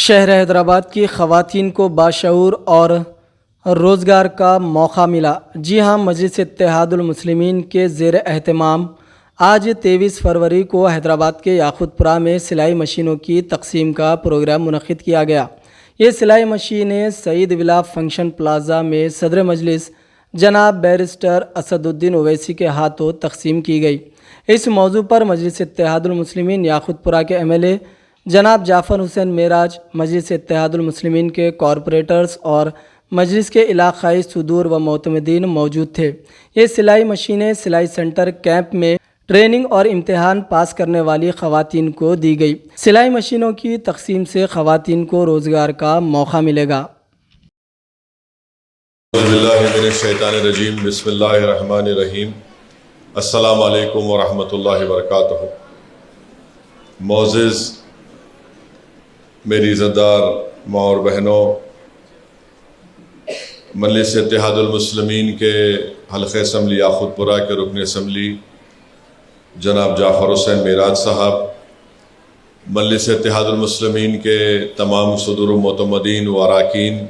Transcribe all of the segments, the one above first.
شہر حیدرآباد کی خواتین کو باشعور اور روزگار کا موقع ملا۔ جی ہاں، مجلس اتحاد المسلمین کے زیر اہتمام آج 23 فروری کو حیدرآباد کے یاقوت پورہ میں سلائی مشینوں کی تقسیم کا پروگرام منعقد کیا گیا۔ یہ سلائی مشینیں سعید ولا فنکشن پلازا میں صدر مجلس جناب بیرسٹر اسد الدین اویسی کے ہاتھوں تقسیم کی گئی۔ اس موضوع پر مجلس اتحاد المسلمین یاقوت پورہ کے MLA جناب جعفر حسین معراج، مجلس اتحاد المسلمین کے کارپوریٹرز اور مجلس کے علاقائی صدور و معتمدین موجود تھے۔ یہ سلائی مشینیں سلائی سینٹر کیمپ میں ٹریننگ اور امتحان پاس کرنے والی خواتین کو دی گئی۔ سلائی مشینوں کی تقسیم سے خواتین کو روزگار کا موقع ملے گا۔ اعوذ باللہ من الشیطان الرجیم، بسم اللہ الرحمن الرحیم۔ السلام علیکم ورحمۃ اللہ وبرکاتہ۔ معزز میری عزتدار ماں اور بہنوں، مجلس اتحاد المسلمین کے حلقہ اسمبلی یاقوت پورہ کے رکن اسمبلی جناب جعفر حسین معراج صاحب، مجلس اتحاد المسلمین کے تمام صدور و معتمدین و اراکین،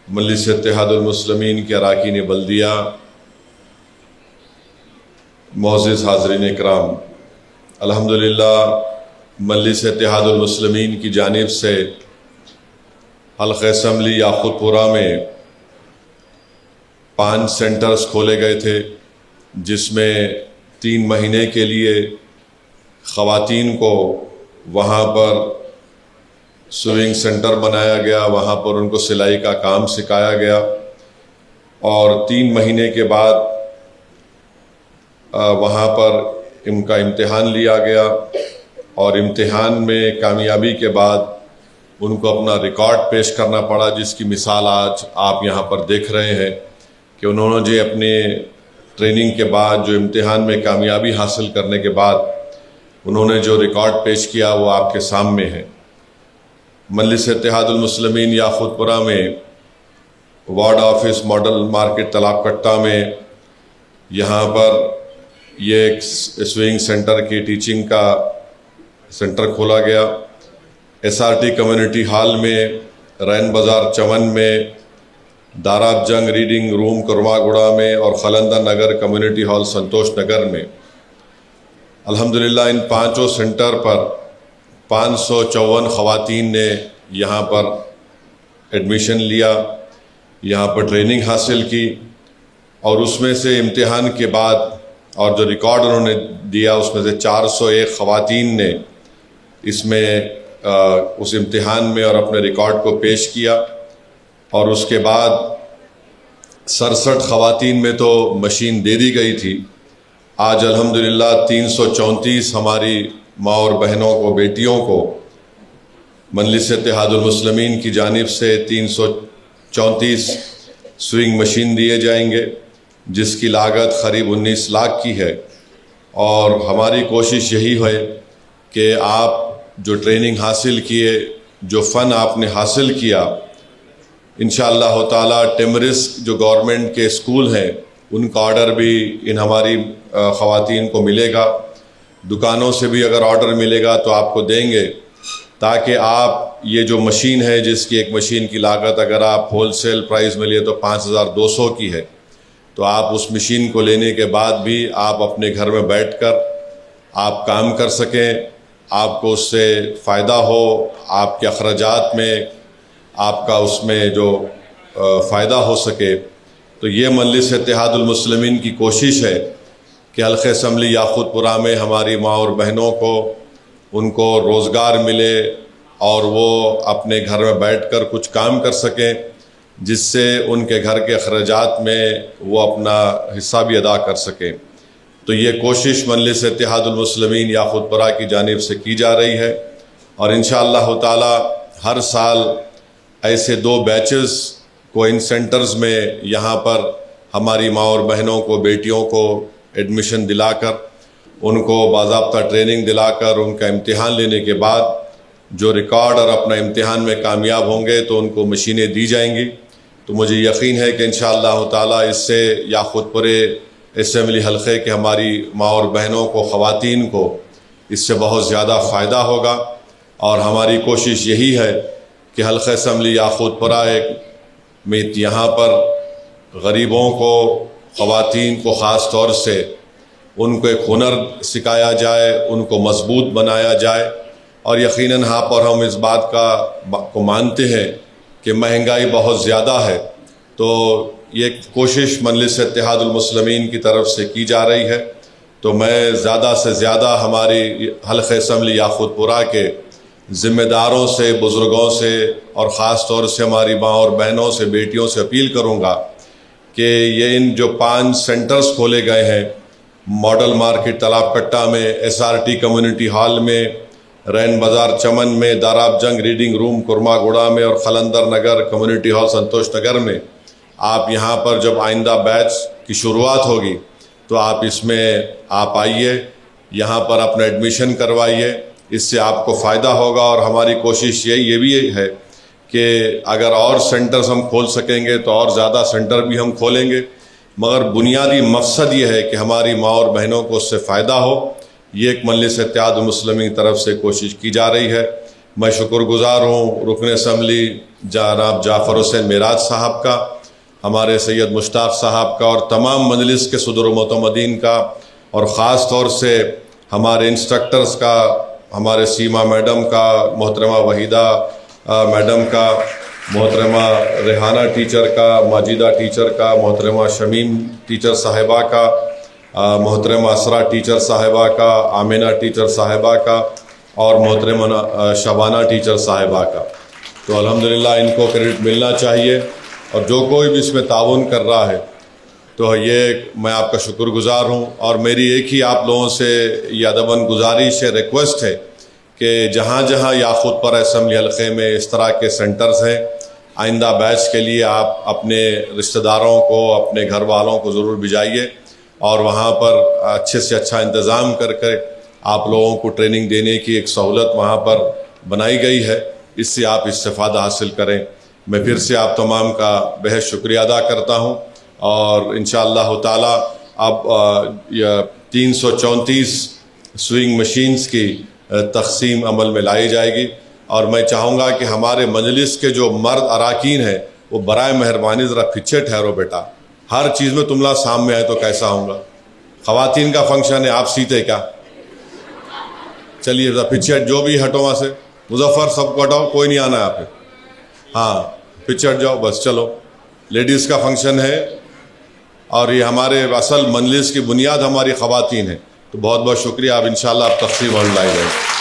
مجلس اتحاد المسلمین کے اراکین بلدیہ، معزز حاضرین اکرام، الحمدللہ مجلس اتحاد المسلمین کی جانب سے حلقہ اسمبلی یاقوت پورہ میں 5 سینٹرز کھولے گئے تھے، جس میں 3 مہینے کے لیے خواتین کو وہاں پر سوئنگ سینٹر بنایا گیا، وہاں پر ان کو سلائی کا کام سکھایا گیا، اور 3 مہینے کے بعد وہاں پر ان کا امتحان لیا گیا، اور امتحان میں کامیابی کے بعد ان کو اپنا ریکارڈ پیش کرنا پڑا، جس کی مثال آج آپ یہاں پر دیکھ رہے ہیں کہ انہوں نے جو اپنے ٹریننگ کے بعد جو امتحان میں کامیابی حاصل کرنے کے بعد انہوں نے جو ریکارڈ پیش کیا وہ آپ کے سامنے ہے۔ مجلس اتحاد المسلمین یاقوت پورہ میں وارڈ آفس ماڈل مارکیٹ تالاب کٹہ میں یہاں پر یہ ایک سوئنگ سینٹر کی ٹیچنگ کا سینٹر کھولا گیا۔ SRT کمیونٹی ہال میں، رین بازار چمن میں، داراب جنگ ریڈنگ روم کرما گڑا میں، اور خلندہ نگر کمیونٹی ہال سنتوش نگر میں الحمدللہ ان 5 سینٹر پر 554 خواتین نے یہاں پر ایڈمیشن لیا، یہاں پر ٹریننگ حاصل کی، اور اس میں سے امتحان کے بعد اور جو ریکارڈ انہوں نے دیا اس میں سے 401 خواتین نے اس میں اس امتحان میں اور اپنے ریکارڈ کو پیش کیا، اور اس کے بعد 67 خواتین میں تو مشین دے دی گئی تھی۔ آج الحمدللہ 334 ہماری ماں اور بہنوں کو، بیٹیوں کو مجلس اتحاد المسلمین کی جانب سے 334 سوئنگ مشین دیے جائیں گے، جس کی لاگت قریب 19 لاکھ کی ہے، اور ہماری کوشش یہی ہے کہ آپ جو ٹریننگ حاصل کیے، جو فن آپ نے حاصل کیا، انشاءاللہ تعالی ٹیمرسک جو گورنمنٹ کے اسکول ہیں ان کا آرڈر بھی ان ہماری خواتین کو ملے گا۔ دکانوں سے بھی اگر آرڈر ملے گا تو آپ کو دیں گے، تاکہ آپ یہ جو مشین ہے، جس کی ایک مشین کی لاگت اگر آپ ہول سیل پرائز میں لیے تو 5200 کی ہے، تو آپ اس مشین کو لینے کے بعد بھی آپ اپنے گھر میں بیٹھ کر آپ کام کر سکیں، آپ کو اس سے فائدہ ہو، آپ کے اخراجات میں آپ کا اس میں جو فائدہ ہو سکے۔ تو یہ مجلس اتحاد المسلمین کی کوشش ہے کہ حلقہ اسمبلی یاقوت پورہ میں ہماری ماں اور بہنوں کو ان کو روزگار ملے، اور وہ اپنے گھر میں بیٹھ کر کچھ کام کر سکیں، جس سے ان کے گھر کے اخراجات میں وہ اپنا حصہ بھی ادا کر سکیں۔ تو یہ کوشش مجلس اتحاد المسلمین یاقوت پورہ کی جانب سے کی جا رہی ہے، اور انشاءاللہ تعالی ہر سال ایسے 2 بیچز کو ان سینٹرز میں یہاں پر ہماری ماں اور بہنوں کو، بیٹیوں کو ایڈمیشن دلا کر، ان کو باضابطہ ٹریننگ دلا کر، ان کا امتحان لینے کے بعد جو ریکارڈ اور اپنا امتحان میں کامیاب ہوں گے تو ان کو مشینیں دی جائیں گی۔ تو مجھے یقین ہے کہ انشاءاللہ تعالی اس سے یاقوت پورے اسمبلی حلقے کے ہماری ماں اور بہنوں کو، خواتین کو اس سے بہت زیادہ فائدہ ہوگا، اور ہماری کوشش یہی ہے کہ حلقہ اسمبلی یاقوت پورہ میں یہاں پر غریبوں کو، خواتین کو خاص طور سے ان کو ایک ہنر سکھایا جائے، ان کو مضبوط بنایا جائے. اور یقیناً یہاں پر ہم اس بات کو مانتے ہیں کہ مہنگائی بہت زیادہ ہے، تو یہ کوشش مجلس اتحاد المسلمین کی طرف سے کی جا رہی ہے. تو میں زیادہ سے زیادہ ہماری حلقہ اسمبلی یاقوت پورہ کے ذمہ داروں سے، بزرگوں سے اور خاص طور سے ہماری ماں اور بہنوں سے، بیٹیوں سے اپیل کروں گا کہ یہ ان جو 5 سینٹرز کھولے گئے ہیں، ماڈل مارکیٹ تالاب کٹا میں، SRT کمیونٹی ہال میں، رین بازار چمن میں، داراب جنگ ریڈنگ روم کرما گوڑا میں، اور خلندر نگر کمیونٹی ہال سنتوش نگر میں، آپ یہاں پر جب آئندہ بیچ کی شروعات ہوگی تو آپ اس میں آپ آئیے، یہاں پر اپنا ایڈمیشن کروائیے. اس سے آپ کو فائدہ ہوگا. اور ہماری کوشش یہ بھی ہے کہ اگر اور سینٹرز ہم کھول سکیں گے تو اور زیادہ سینٹر بھی ہم کھولیں گے، مگر بنیادی مقصد یہ ہے کہ ہماری ماں اور بہنوں کو اس سے فائدہ ہو. یہ ایک مجلس اتحاد المسلمین کی طرف سے کوشش کی جا رہی ہے. میں شکر گزار ہوں رکن اسمبلی جناب جعفر حسین معراج صاحب کا، ہمارے سید مشتاق صاحب کا، اور تمام مجلس کے صدر و معتمدین کا، اور خاص طور سے ہمارے انسٹرکٹرز کا، ہمارے سیما میڈم کا، محترمہ وحیدہ میڈم کا، محترمہ ریحانہ ٹیچر کا، ماجدہ ٹیچر کا، محترمہ شمیم ٹیچر صاحبہ کا، محترمہ اسرا ٹیچر صاحبہ کا، آمینہ ٹیچر صاحبہ کا، اور محترمہ شبانہ ٹیچر صاحبہ کا. تو الحمدللہ ان کو کریڈٹ ملنا چاہیے. اور جو کوئی بھی اس میں تعاون کر رہا ہے تو یہ میں آپ کا شکر گزار ہوں. اور میری ایک ہی آپ لوگوں سے یہ ادباً گزارش ہے، ریکویسٹ ہے کہ جہاں جہاں یاقوت پورہ اسمبلی حلقے میں اس طرح کے سینٹرز ہیں، آئندہ بیچ کے لیے آپ اپنے رشتہ داروں کو، اپنے گھر والوں کو ضرور بھیجائیے، اور وہاں پر اچھے سے اچھا انتظام کر کے آپ لوگوں کو ٹریننگ دینے کی ایک سہولت وہاں پر بنائی گئی ہے. اس سے آپ استفادہ حاصل کریں. میں پھر سے آپ تمام کا بہت شکریہ ادا کرتا ہوں. اور انشاءاللہ تعالی اب 334 سوئنگ مشینز کی تقسیم عمل میں لائی جائے گی. اور میں چاہوں گا کہ ہمارے مجلس کے جو مرد اراکین ہیں وہ برائے مہربانی ذرا پیچھے ٹھہرو بیٹا. ہر چیز میں تم لوگ سامنے آئے تو کیسا ہوں گا؟ خواتین کا فنکشن ہے، آپ سیتے کیا؟ چلیے ذرا پیچھے جو بھی ہٹو وہاں سے. مظفر سب کو ہٹاؤ، کوئی نہیں آنا ہے آپ پہ. ہاں پیچھے ہٹ جاؤ بس. چلو لیڈیز کا فنکشن ہے، اور یہ ہمارے اصل مجلس کی بنیاد ہماری خواتین ہیں. تو بہت بہت شکریہ. آپ انشاءاللہ آپ تقسیم ہم لائی جائیں.